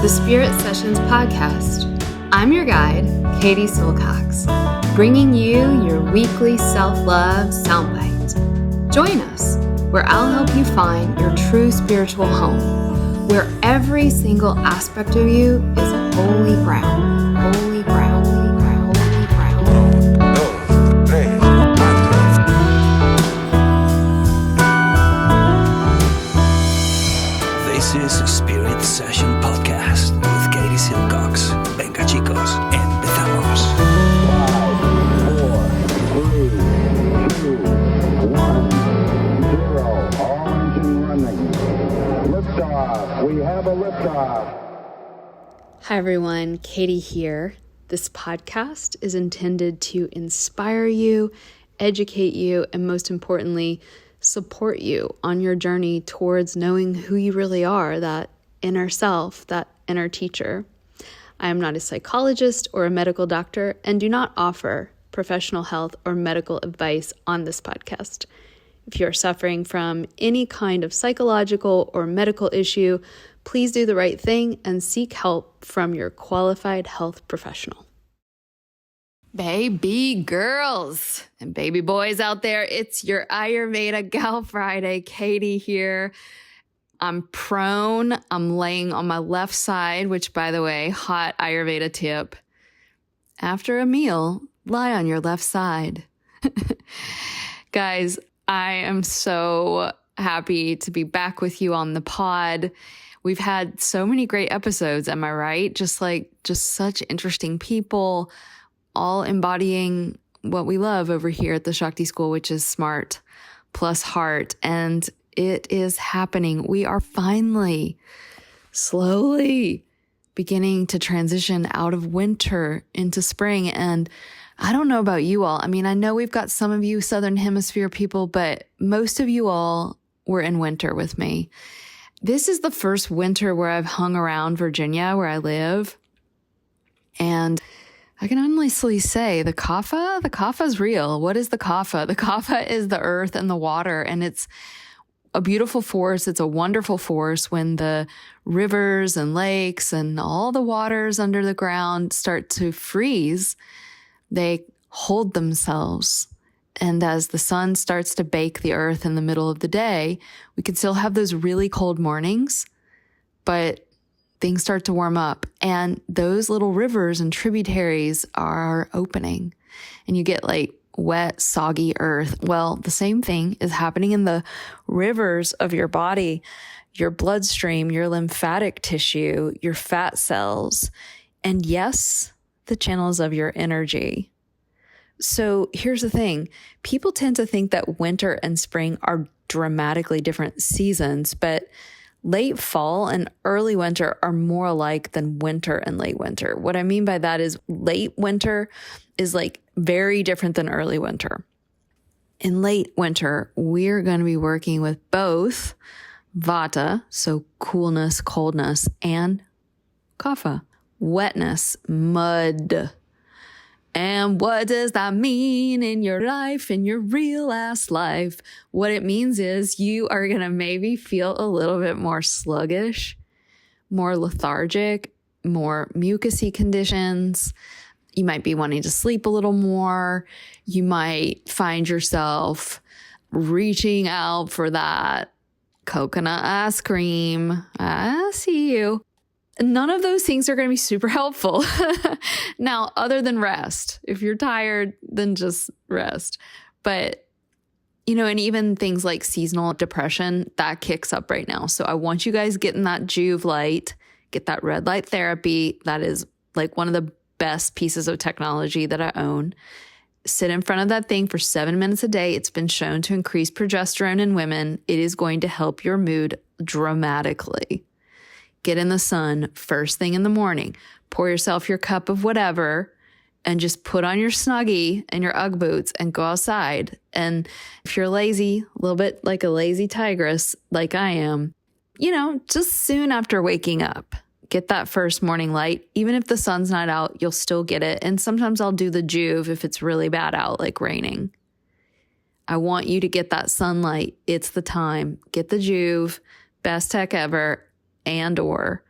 the Spirit Sessions podcast. I'm your guide, Katie Silcox, bringing you your weekly self-love soundbite. Join us, where I'll help you find your true spiritual home, where every single aspect of you is holy ground, holy ground, holy ground, holy ground. This is Spirit Session Podcast with Katie Silcox. Venga chicos, empezamos. 5, 4, 3, 2, 1, 0. All engine running. Liftoff. We have a liftoff. Hi everyone, Katie here. This podcast is intended to inspire you, educate you, and most importantly, support you on your journey towards knowing who you really are, that inner self, that inner teacher. I am not a psychologist or a medical doctor and do not offer professional health or medical advice on this podcast. If you are suffering from any kind of psychological or medical issue, please do the right thing and seek help from your qualified health professional. Baby girls and baby boys out there, it's your Ayurveda Gal Friday. Katie here. I'm prone. I'm laying on my left side, which, by the way, hot Ayurveda tip. After a meal, lie on your left side. Guys, I am so happy to be back with you on the pod. We've had so many great episodes, am I right? Just such interesting people, all embodying what we love over here at the Shakti School, which is smart plus heart. And it is happening. We are finally, slowly beginning to transition out of winter into spring. And I don't know about you all. I mean, I know we've got some of you Southern Hemisphere people, but most of you all were in winter with me. This is the first winter where I've hung around Virginia, where I live. And I can honestly say the kapha is real. What is the kapha? The kapha is the earth and the water, and it's a beautiful force. It's a wonderful force when the rivers and lakes and all the waters under the ground start to freeze. They hold themselves. And as the sun starts to bake the earth in the middle of the day, we can still have those really cold mornings, but things start to warm up and those little rivers and tributaries are opening and you get like wet, soggy earth. Well, the same thing is happening in the rivers of your body, your bloodstream, your lymphatic tissue, your fat cells, and yes, the channels of your energy. So here's the thing. People tend to think that winter and spring are dramatically different seasons, but late fall and early winter are more alike than winter and late winter. What I mean by that is late winter is like very different than early winter. In late winter, we're going to be working with both vata, so coolness, coldness, and kapha, wetness, mud. And what does that mean in your life, in your real ass life? What it means is you are going to maybe feel a little bit more sluggish, more lethargic, more mucousy conditions. You might be wanting to sleep a little more. You might find yourself reaching out for that coconut ice cream. I see you. None of those things are going to be super helpful. Now, other than rest, if you're tired, then just rest. But, and even things like seasonal depression, that kicks up right now. So I want you guys getting that Juve light, get that red light therapy. That is like one of the best pieces of technology that I own. Sit in front of that thing for 7 minutes a day. It's been shown to increase progesterone in women. It is going to help your mood dramatically. Get in the sun first thing in the morning. Pour yourself your cup of whatever and just put on your Snuggie and your Ugg boots and go outside. And if you're lazy, a little bit like a lazy tigress, like I am, just soon after waking up, get that first morning light. Even if the sun's not out, you'll still get it. And sometimes I'll do the Juve if it's really bad out, like raining. I want you to get that sunlight. It's the time. Get the Juve, best tech ever, and or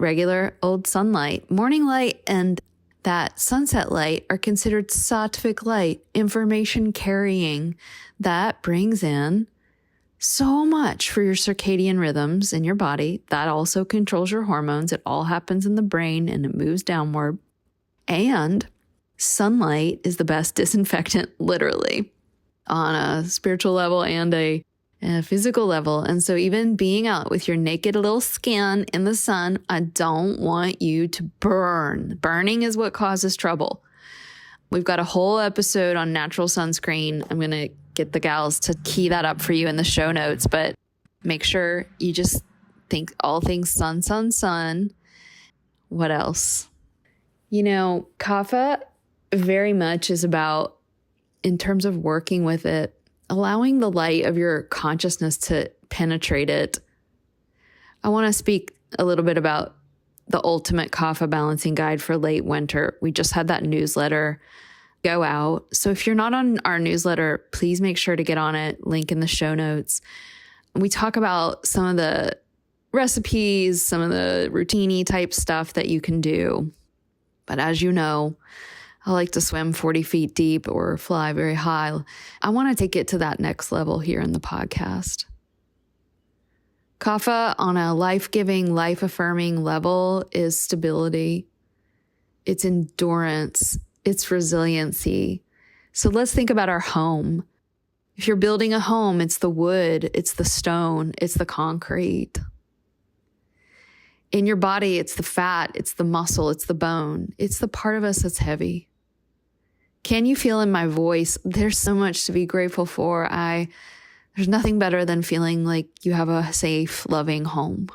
regular old sunlight. Morning light and that sunset light are considered sattvic light, information carrying. That brings in so much for your circadian rhythms in your body. That also controls your hormones. It all happens in the brain and it moves downward. And sunlight is the best disinfectant, literally, on a spiritual level and a physical level. And so even being out with your naked little skin in the sun, I don't want you to burn. Burning is what causes trouble. We've got a whole episode on natural sunscreen. I'm going to get the gals to key that up for you in the show notes, but make sure you just think all things sun, sun, sun. What else? Kapha very much is about, in terms of working with it, allowing the light of your consciousness to penetrate it. I want to speak a little bit about the ultimate Kapha balancing guide for late winter. We just had that newsletter go out. So if you're not on our newsletter, please make sure to get on it. Link in the show notes. We talk about some of the recipes, some of the routine-y type stuff that you can do. But as you know, I like to swim 40 feet deep or fly very high. I want to take it to that next level here in the podcast. Kapha on a life-giving, life-affirming level is stability. It's endurance. It's resiliency. So let's think about our home. If you're building a home, it's the wood, it's the stone, it's the concrete. In your body, it's the fat, it's the muscle, it's the bone. It's the part of us that's heavy. Can you feel in my voice? There's so much to be grateful for. There's nothing better than feeling like you have a safe, loving home.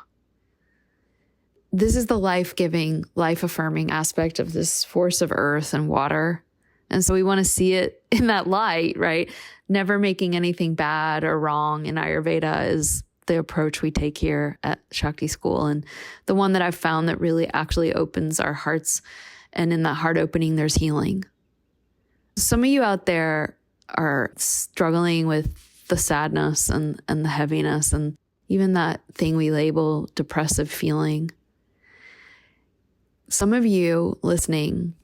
This is the life-giving, life-affirming aspect of this force of earth and water. And so we want to see it in that light, right? Never making anything bad or wrong in Ayurveda is the approach we take here at Shakti School. And the one that I've found that really actually opens our hearts. And in that heart opening, there's healing. Some of you out there are struggling with the sadness and the heaviness and even that thing we label depressive feeling. Some of you listening,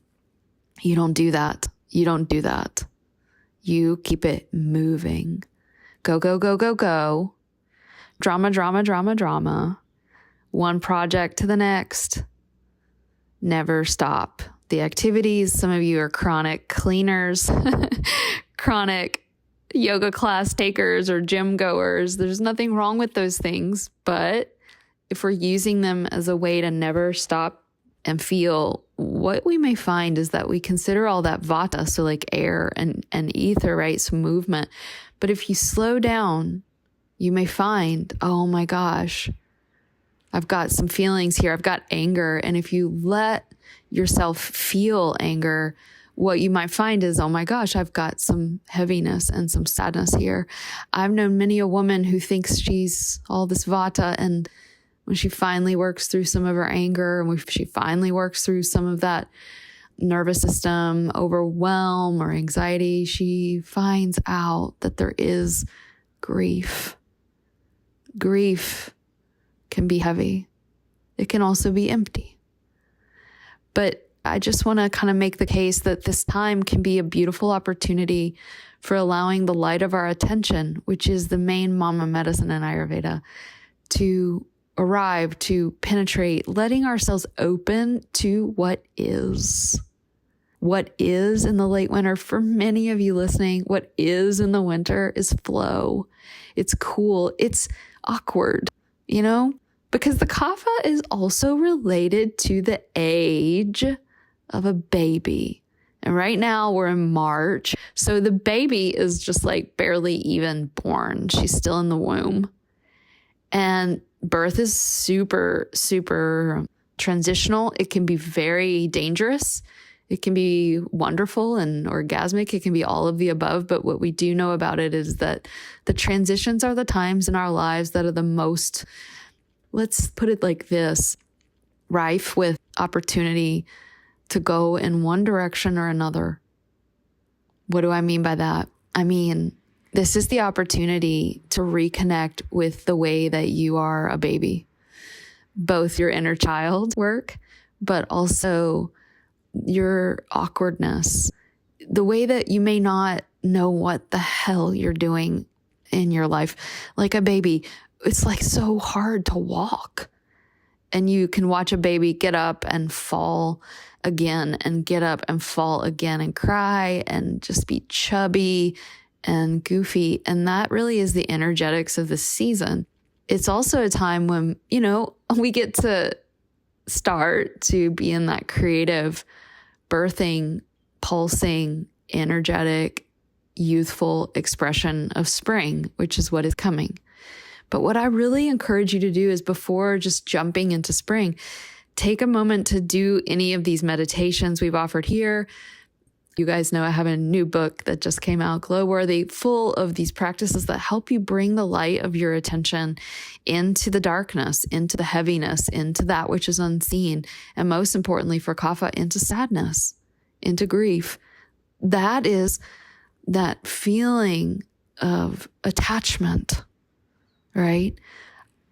you don't do that. You don't do that. You keep it moving. Go, go, go, go, go. Drama, drama, drama, drama. One project to the next. Never stop. The activities, some of you are chronic cleaners, chronic yoga class takers or gym goers. There's nothing wrong with those things. But if we're using them as a way to never stop and feel, what we may find is that we consider all that vata, so like air and ether, right? So movement. But if you slow down, you may find, oh my gosh, I've got some feelings here. I've got anger. And if you let yourself feel anger, what you might find is, oh my gosh, I've got some heaviness and some sadness here. I've known many a woman who thinks she's all this vata, and when she finally works through some of her anger, and when she finally works through some of that nervous system overwhelm or anxiety, she finds out that there is grief. Grief can be heavy. It can also be empty. But I just want to kind of make the case that this time can be a beautiful opportunity for allowing the light of our attention, which is the main mama medicine in Ayurveda, to arrive, to penetrate, letting ourselves open to what is. What is in the late winter, for many of you listening, what is in the winter is flow. It's cool. It's awkward, because the kapha is also related to the age of a baby. And right now we're in March. So the baby is just like barely even born. She's still in the womb. And birth is super, super transitional. It can be very dangerous. It can be wonderful and orgasmic. It can be all of the above. But what we do know about it is that the transitions are the times in our lives that are the most, let's put it like this, rife with opportunity to go in one direction or another. What do I mean by that? I mean, this is the opportunity to reconnect with the way that you are a baby. both your inner child work, but also your awkwardness, the way that you may not know what the hell you're doing in your life. Like a baby, it's like so hard to walk. And you can watch a baby get up and fall again and get up and fall again and cry and just be chubby and goofy. And that really is the energetics of the season. It's also a time when, we get to start to be in that creative, birthing, pulsing, energetic, youthful expression of spring, which is what is coming. But what I really encourage you to do is, before just jumping into spring, take a moment to do any of these meditations we've offered here. You guys know I have a new book that just came out, Glowworthy, full of these practices that help you bring the light of your attention into the darkness, into the heaviness, into that which is unseen, and most importantly for Kapha, into sadness, into grief. That is that feeling of attachment, right?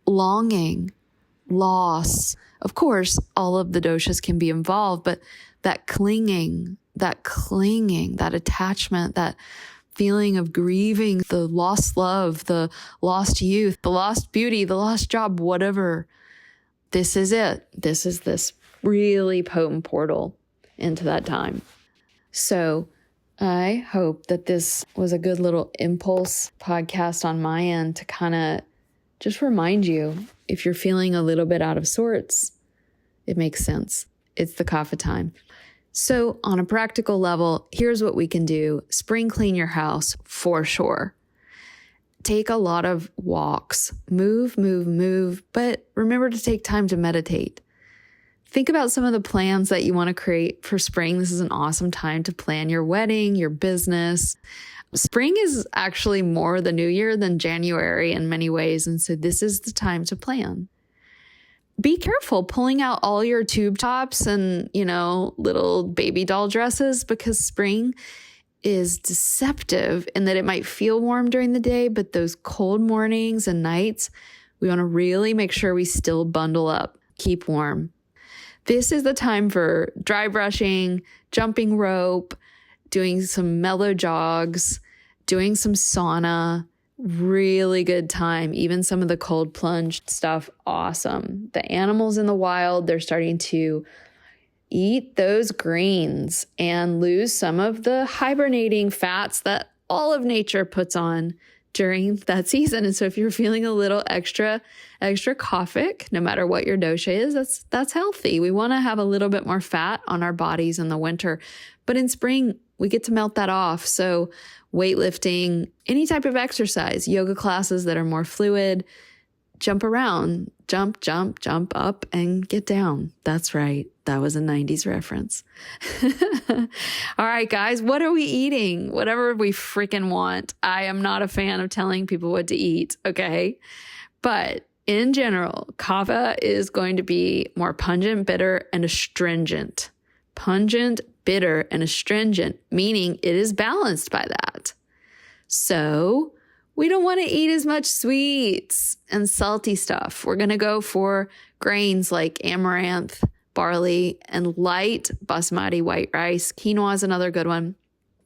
Longing, loss. Of course, all of the doshas can be involved, but that clinging, that attachment, that feeling of grieving the lost love, the lost youth, the lost beauty, the lost job, whatever. This is it. This is this really potent portal into that time. So I hope that this was a good little impulse podcast on my end to kind of just remind you, if you're feeling a little bit out of sorts, it makes sense. It's the Kapha time. So on a practical level, here's what we can do. Spring clean your house for sure. Take a lot of walks, move, but remember to take time to meditate. Think about some of the plans that you want to create for spring. This is an awesome time to plan your wedding, your business. Spring is actually more the new year than January in many ways. And so this is the time to plan. Be careful pulling out all your tube tops and, little baby doll dresses, because spring is deceptive in that it might feel warm during the day, but those cold mornings and nights, we want to really make sure we still bundle up, keep warm. This is the time for dry brushing, jumping rope, doing some mellow jogs, doing some sauna. Really good time. Even some of the cold plunge stuff, awesome. The animals in the wild, they're starting to eat those greens and lose some of the hibernating fats that all of nature puts on during that season. And so if you're feeling a little extra kaphic, no matter what your dosha is, that's healthy. We want to have a little bit more fat on our bodies in the winter. But in spring, we get to melt that off. So weightlifting, any type of exercise, yoga classes that are more fluid, jump around, jump up and get down. That's right. That was a 90s reference. All right, guys, what are we eating? Whatever we freaking want. I am not a fan of telling people what to eat, okay? But in general, Kapha is going to be more pungent, bitter, and astringent. Pungent, bitter, and astringent, meaning it is balanced by that. So we don't want to eat as much sweets and salty stuff. We're going to go for grains like amaranth, barley, and light basmati white rice. Quinoa is another good one.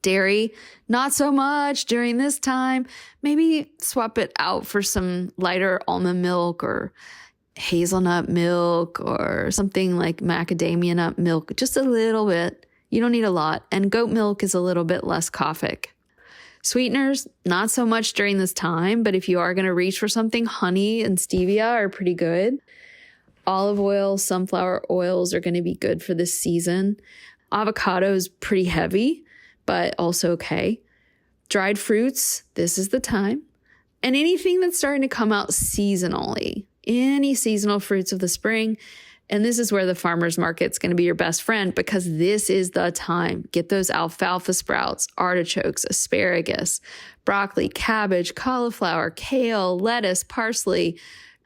Dairy, not so much during this time. Maybe swap it out for some lighter almond milk or hazelnut milk or something like macadamia nut milk, just a little bit. You don't need a lot. And goat milk is a little bit less kaphic. Sweeteners, not so much during this time, but if you are going to reach for something, honey and stevia are pretty good. Olive oil, sunflower oils are going to be good for this season. Avocado is pretty heavy, but also okay. Dried fruits, this is the time. And anything that's starting to come out seasonally, any seasonal fruits of the spring. And this is where the farmer's market's going to be your best friend, because this is the time. Get those alfalfa sprouts, artichokes, asparagus, broccoli, cabbage, cauliflower, kale, lettuce, parsley,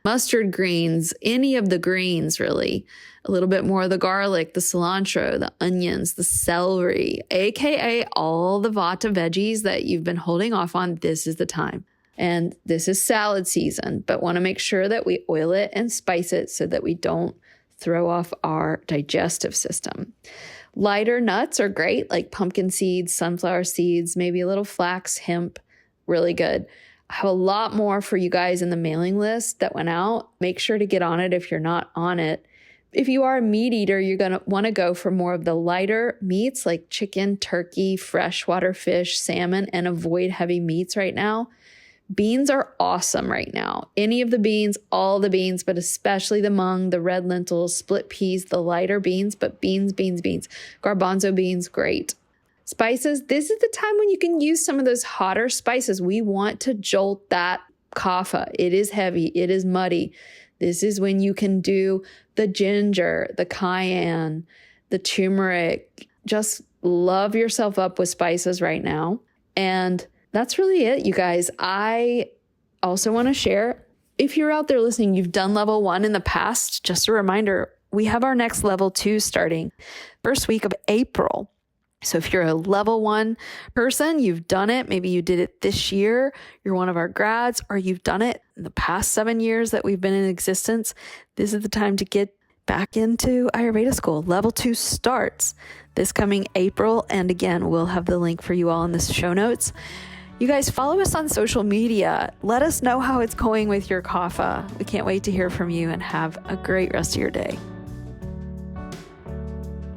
mustard greens, any of the greens really. A little bit more of the garlic, the cilantro, the onions, the celery, aka all the vata veggies that you've been holding off on. This is the time. And this is salad season, but want to make sure that we oil it and spice it so that we don't throw off our digestive system. Lighter nuts are great, like pumpkin seeds, sunflower seeds, maybe a little flax, hemp, really good. I have a lot more for you guys in the mailing list that went out. Make sure to get on it if you're not on it. If you are a meat eater, you're going to want to go for more of the lighter meats like chicken, turkey, freshwater fish, salmon, and avoid heavy meats right now. Beans are awesome right now. Any of the beans, all the beans, but especially the mung, the red lentils, split peas, the lighter beans, but beans. Garbanzo beans, great. Spices, this is the time when you can use some of those hotter spices. We want to jolt that kapha. It is heavy. It is muddy. This is when you can do the ginger, the cayenne, the turmeric. Just love yourself up with spices right now. And that's really it, you guys. I also want to share, if you're out there listening, you've done level 1 in the past, just a reminder, we have our next level 2 starting first week of April. So if you're a level 1 person, you've done it. Maybe you did it this year. You're one of our grads, or you've done it in the past 7 years that we've been in existence. This is the time to get back into Ayurveda school. Level 2 starts this coming April. And again, we'll have the link for you all in the show notes. You guys follow us on social media. Let us know how it's going with your kapha. We can't wait to hear from you, and have a great rest of your day.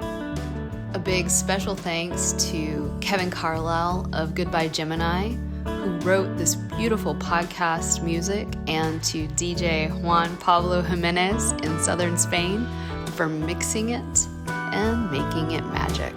A big special thanks to Kevin Carlisle of Goodbye Gemini, who wrote this beautiful podcast music, and to DJ Juan Pablo Jimenez in southern Spain for mixing it and making it magic.